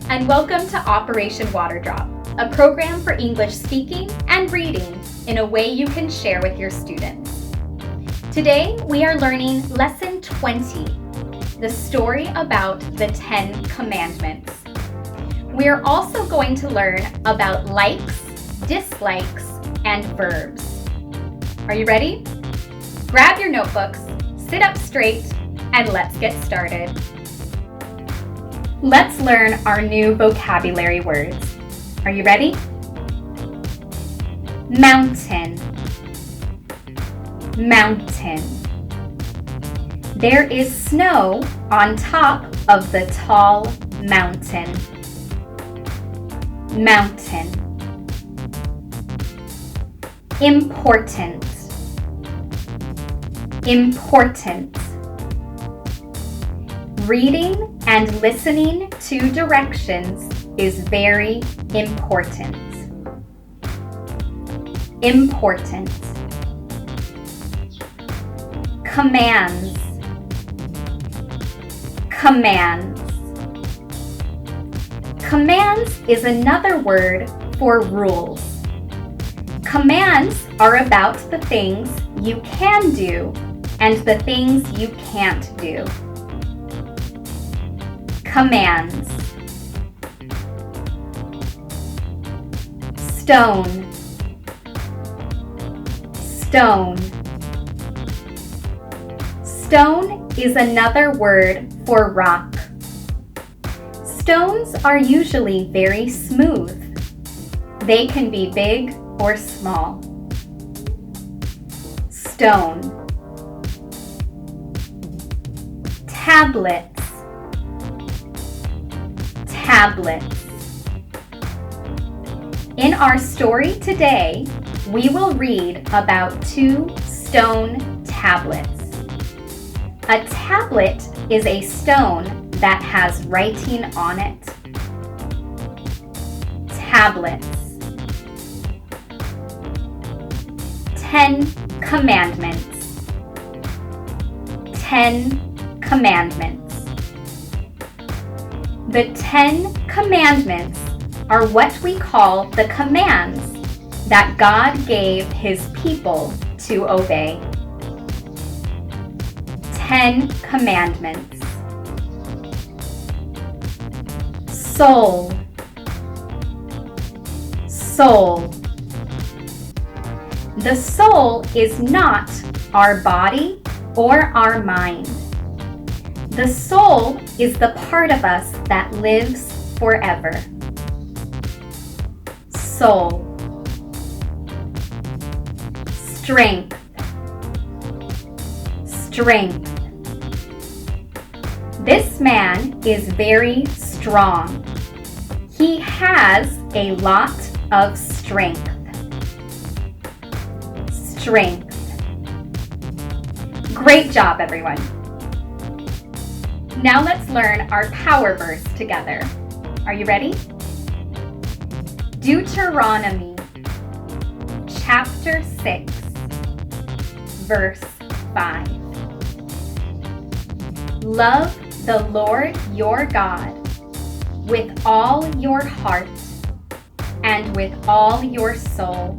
and welcome to Operation Water Drop, a program for English speaking and reading in a way you can share with your students. Today, we are learning Lesson 20, the story about the 10 Commandments. We are also going to learn about likes, dislikes, and verbs. Are you ready? Grab your notebooks, sit up straight, and let's get started. Let's learn our new vocabulary words. Are you ready? Mountain. Mountain. There is snow on top of the tall mountain. Mountain. Important. Important. Reading and listening to directions is very important. Important. Commands. Commands. Commands is another word for rules. Commands are about the things you can do and the things you can't do. Commands. Stone. Stone. Stone is another word for rock. Stones are usually very smooth. They can be big or small. Stone. Tablets. Tablets. In our story today, we will read about 2 stone tablets. A tablet is a stone that has writing on it. Tablets. 10 Commandments. 10 Commandments. The 10 Commandments are what we call the commands that God gave His people to obey. 10 Commandments. Soul. Soul. The soul is not our body or our mind. The soul is the part of us that lives forever. Soul. Strength. Strength. This man is very strong. He has a lot of strength. Strength. Great job, everyone. Now let's learn our power verse together. Are you ready? Deuteronomy chapter 6, verse 5. Love the Lord your God with all your heart and with all your soul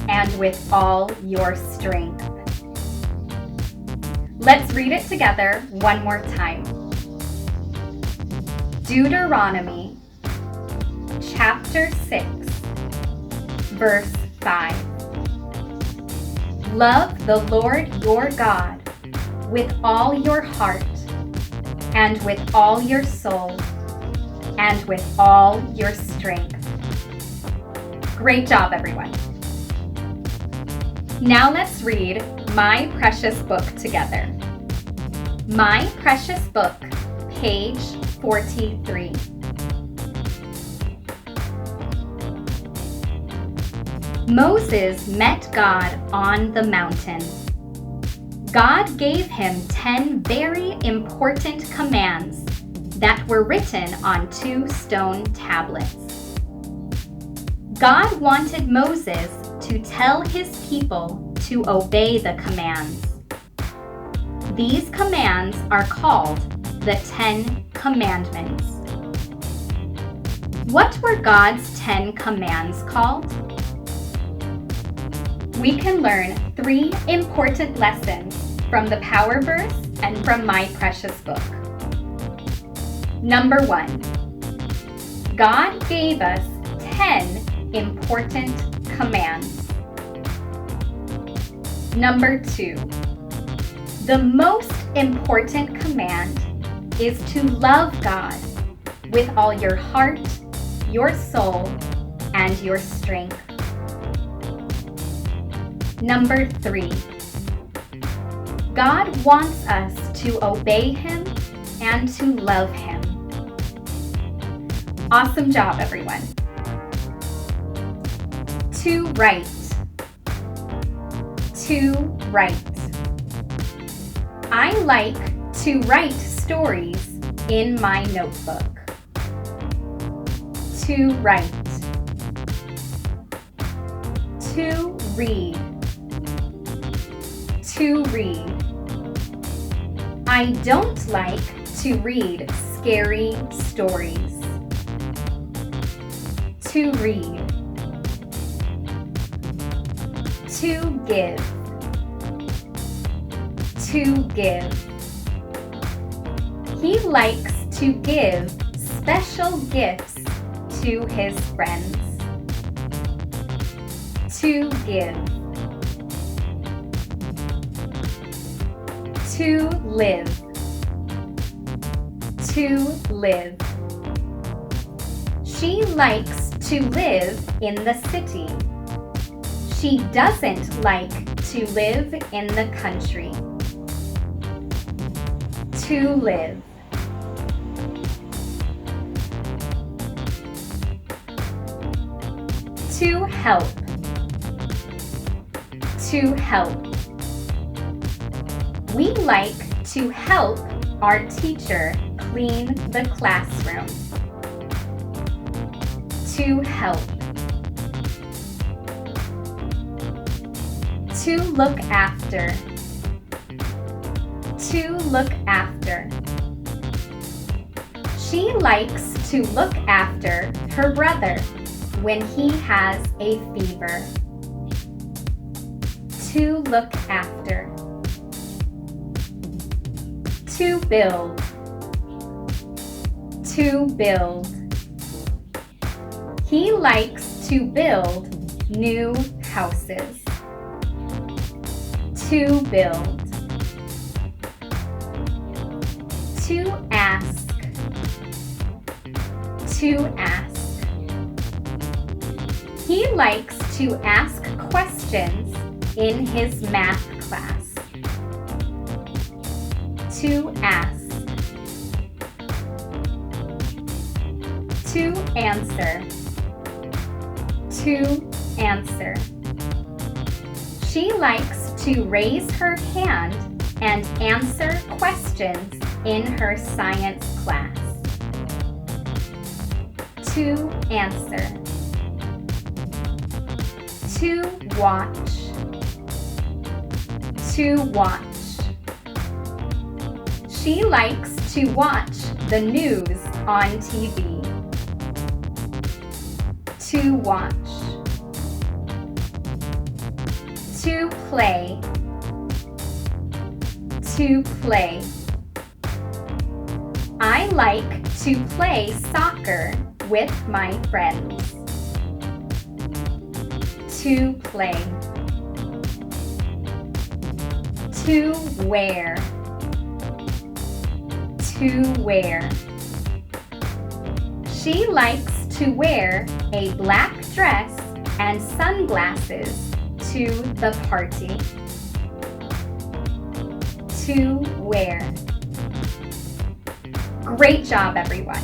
and with all your strength. Let's read it together one more time. Deuteronomy chapter 6, verse 5. Love the Lord your God with all your heart and with all your soul and with all your strength. Great job, everyone. Now let's read My Precious Book together. My Precious Book, page 43. Moses met God on the mountain. God gave him 10 very important commands that were written on 2 stone tablets. God wanted Moses to tell his people to obey the commands. These commands are called the 10 Commandments. What were God's 10 commands called? We can learn 3 important lessons from the power verse and from my precious book. Number 1. God gave us 10 important commands. Number 2. The most important command is to love God with all your heart, your soul, and your strength. Number 3. God wants us to obey Him and to love Him. Awesome job, everyone. To write. To write. I like to write stories in my notebook. To write. To read. To read. I don't like to read scary stories. To read. To give. To give. He likes to give special gifts to his friends. To give. To live. To live. She likes to live in the city. She doesn't like to live in the country. To live. To help. To help. We like to help our teacher clean the classroom. To help. To look after. To look after. She likes to look after her brother when he has a fever. To look after. To build. To build. He likes to build new houses. To build. To ask. To ask. He likes to ask questions in his math class. To ask. To answer. To answer. She likes to raise her hand and answer questions in her science class. To answer. To watch. To watch. She likes to watch the news on TV. To watch. To play. To play. I like to play soccer with my friends. To play. To wear. To wear. She likes to wear a black dress and sunglasses to the party. To wear. Great job, everyone.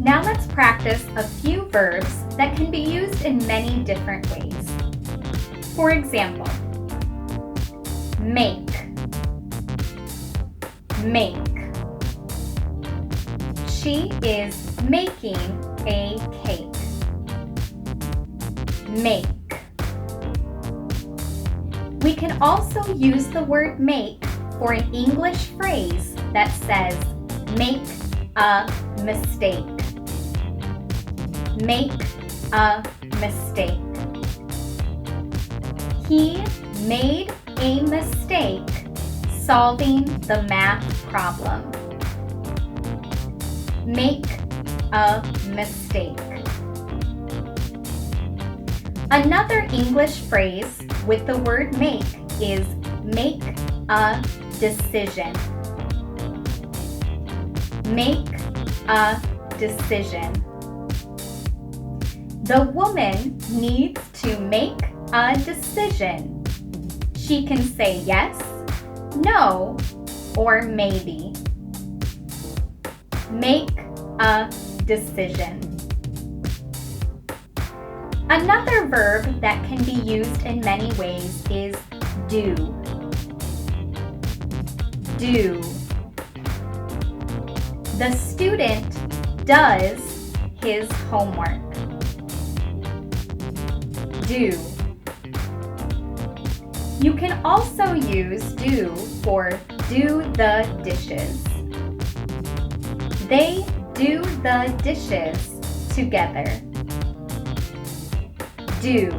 Now let's practice a few verbs that can be used in many different ways. For example, make. Make. She is making a cake. Make. We can also use the word make for an English phrase that says make a mistake. make a mistake. He made a mistake solving the math problem. Make a mistake. Another English phrase with the word make is make a decision. Make a decision. The woman needs to make a decision. She can say yes, no, or maybe. Make a decision. Another verb that can be used in many ways is do. Do. The student does his homework. Do. You can also use do for do the dishes. They do the dishes together. Do.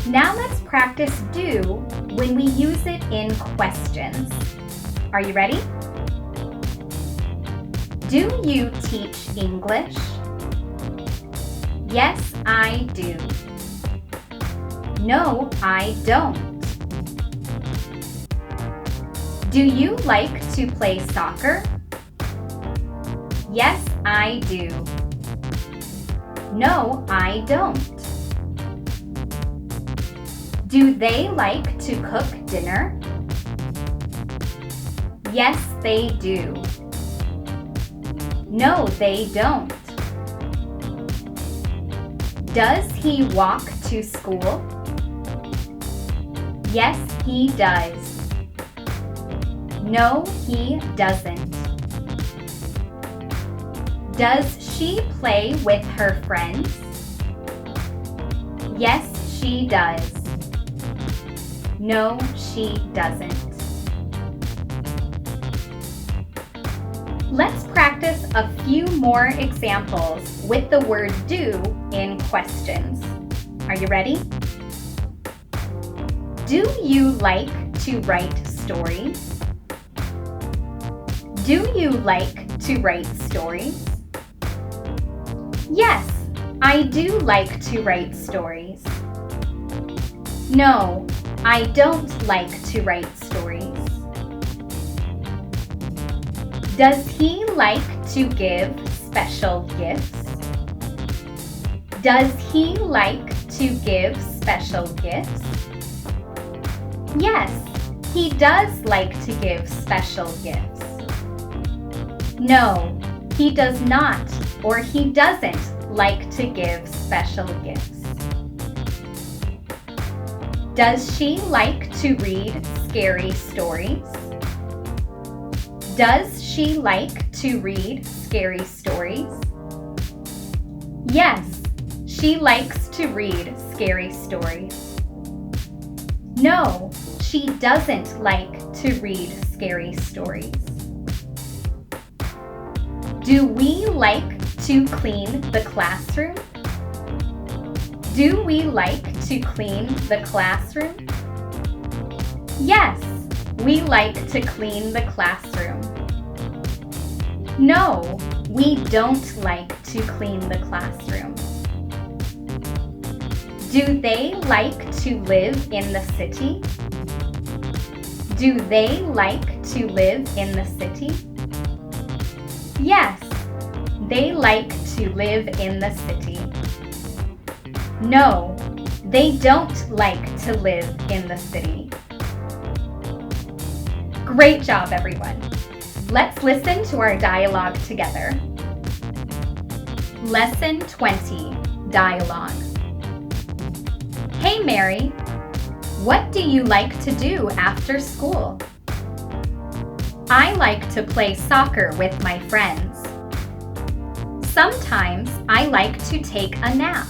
Now let's practice do when we use it in questions. Are you ready? Do you teach English? Yes, I do. No, I don't. Do you like to play soccer? Yes, I do. No, I don't. Do they like to cook dinner? Yes, they do. No, they don't. Does he walk to school? Yes, he does. No, he doesn't. Does she play with her friends? Yes, she does. No, she doesn't. Let's practice a few more examples with the word do in questions. Are you ready? Do you like to write stories? Do you like to write stories? Yes, I do like to write stories. No, I don't like to write stories. Does he like to give special gifts? Does he like to give special gifts? Yes, he does like to give special gifts. No, he does not, or he doesn't like to give special gifts. Does she like to read scary stories? Does she like to read scary stories? Yes, she likes to read scary stories. No, she doesn't like to read scary stories. Do we like to clean the classroom? Do we like to clean the classroom? Yes, we like to clean the classroom. No, we don't like to clean the classroom. Do they like to live in the city? Do they like to live in the city? Yes, they like to live in the city. No, they don't like to live in the city. Great job, everyone. Let's listen to our dialogue together. Lesson 20, Dialogue. Hey, Mary, what do you like to do after school? I like to play soccer with my friends. Sometimes I like to take a nap.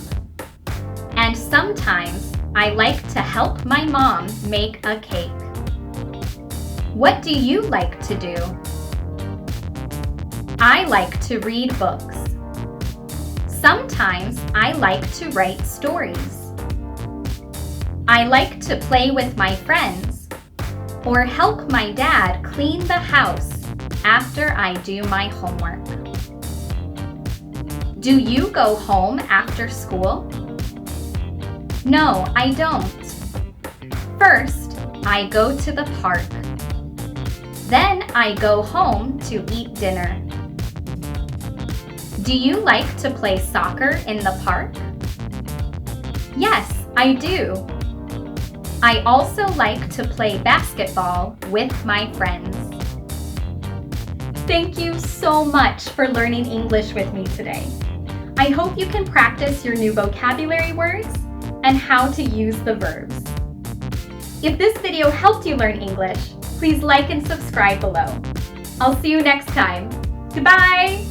And sometimes I like to help my mom make a cake. What do you like to do? I like to read books Sometimes I like to write stories. I like to play with my friends or help my dad clean the house after I do my homework. Do you go home after school? No, I don't. First, I go to the park. Then I go home to eat dinner. Do you like to play soccer in the park? Yes, I do. I also like to play basketball with my friends. Thank you so much for learning English with me today. I hope you can practice your new vocabulary words and how to use the verbs. If this video helped you learn English, please like and subscribe below. I'll see you next time. Goodbye!